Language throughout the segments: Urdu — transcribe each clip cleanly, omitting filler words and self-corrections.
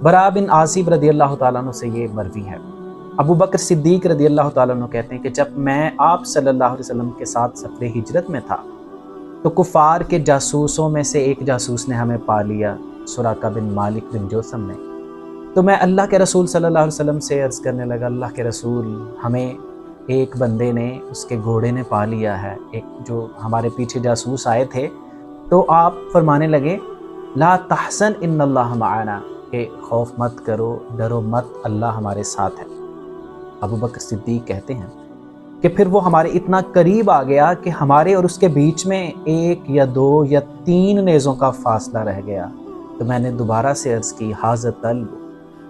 برا بن عازب رضی اللہ تعالیٰ عنہ سے یہ مروی ہے، ابو بکر صدیق رضی اللہ تعالیٰ عنہ کہتے ہیں کہ جب میں آپ صلی اللہ علیہ وسلم کے ساتھ سفر ہجرت میں تھا تو کفار کے جاسوسوں میں سے ایک جاسوس نے ہمیں پا لیا، سراقہ بن مالک بن جوسم نے۔ تو میں اللہ کے رسول صلی اللہ علیہ وسلم سے عرض کرنے لگا، اللہ کے رسول، ہمیں ایک بندے نے، اس کے گھوڑے نے پا لیا ہے، ایک جو ہمارے پیچھے جاسوس آئے تھے۔ تو آپ فرمانے لگے لا تحزن ان اللہ معنا، کہ خوف مت کرو، ڈرو مت، اللہ ہمارے ساتھ ہے۔ ابو بکر صدیق کہتے ہیں کہ پھر وہ ہمارے اتنا قریب آ گیا کہ ہمارے اور اس کے بیچ میں 1 یا 2 یا 3 نیزوں کا فاصلہ رہ گیا۔ تو میں نے دوبارہ سے عرض کی ھذا طلب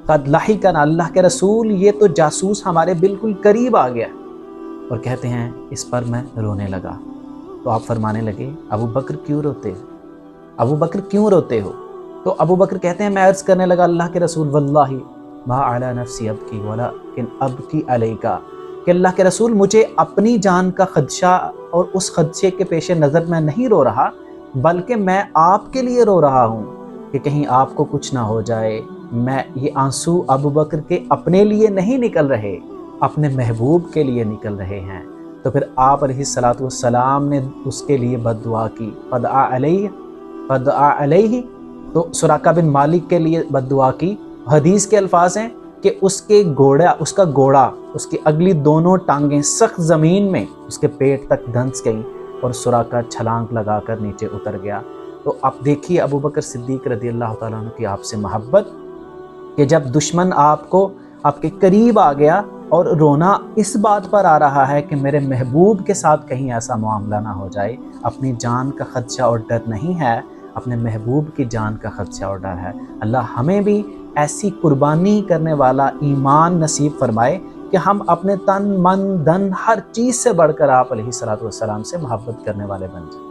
قد لحقنا، اللہ کے رسول یہ تو جاسوس ہمارے بالکل قریب آ گیا۔ اور کہتے ہیں اس پر میں رونے لگا۔ تو آپ فرمانے لگے ابو بکر کیوں روتے ہو؟ ابو بکر کیوں روتے ہو؟ تو ابو بکر کہتے ہیں میں عرض کرنے لگا اللہ کے رسول واللہ ما علی نفسی ابکی ولکن ابکی علیکا، کہ اللہ کے رسول مجھے اپنی جان کا خدشہ اور اس خدشے کے پیش نظر میں نہیں رو رہا، بلکہ میں آپ کے لیے رو رہا ہوں کہ کہیں آپ کو کچھ نہ ہو جائے۔ میں یہ آنسو ابو بکر کے اپنے لیے نہیں نکل رہے، اپنے محبوب کے لیے نکل رہے ہیں۔ تو پھر آپ علیہ الصلوۃ والسلام نے اس کے لیے بد دعا کی، فدعا علیہ، تو سراقہ بن مالک کے لیے بد دعا کی۔ حدیث کے الفاظ ہیں کہ اس کا گھوڑا اس کی اگلی دونوں ٹانگیں سخت زمین میں اس کے پیٹ تک دھنس گئیں اور سراقہ چھلانگ لگا کر نیچے اتر گیا۔ تو آپ دیکھیے ابو بکر صدیق رضی اللہ تعالیٰ عنہ کی آپ سے محبت، کہ جب دشمن آپ کو آپ کے قریب آ گیا اور رونا اس بات پر آ رہا ہے کہ میرے محبوب کے ساتھ کہیں ایسا معاملہ نہ ہو جائے، اپنی جان کا خدشہ اور ڈر نہیں ہے، اپنے محبوب کی جان کا خدشہ اور ڈر ہے۔ اللہ ہمیں بھی ایسی قربانی کرنے والا ایمان نصیب فرمائے کہ ہم اپنے تن من دھن ہر چیز سے بڑھ کر آپ علیہ الصلوۃ والسلام سے محبت کرنے والے بن جائیں۔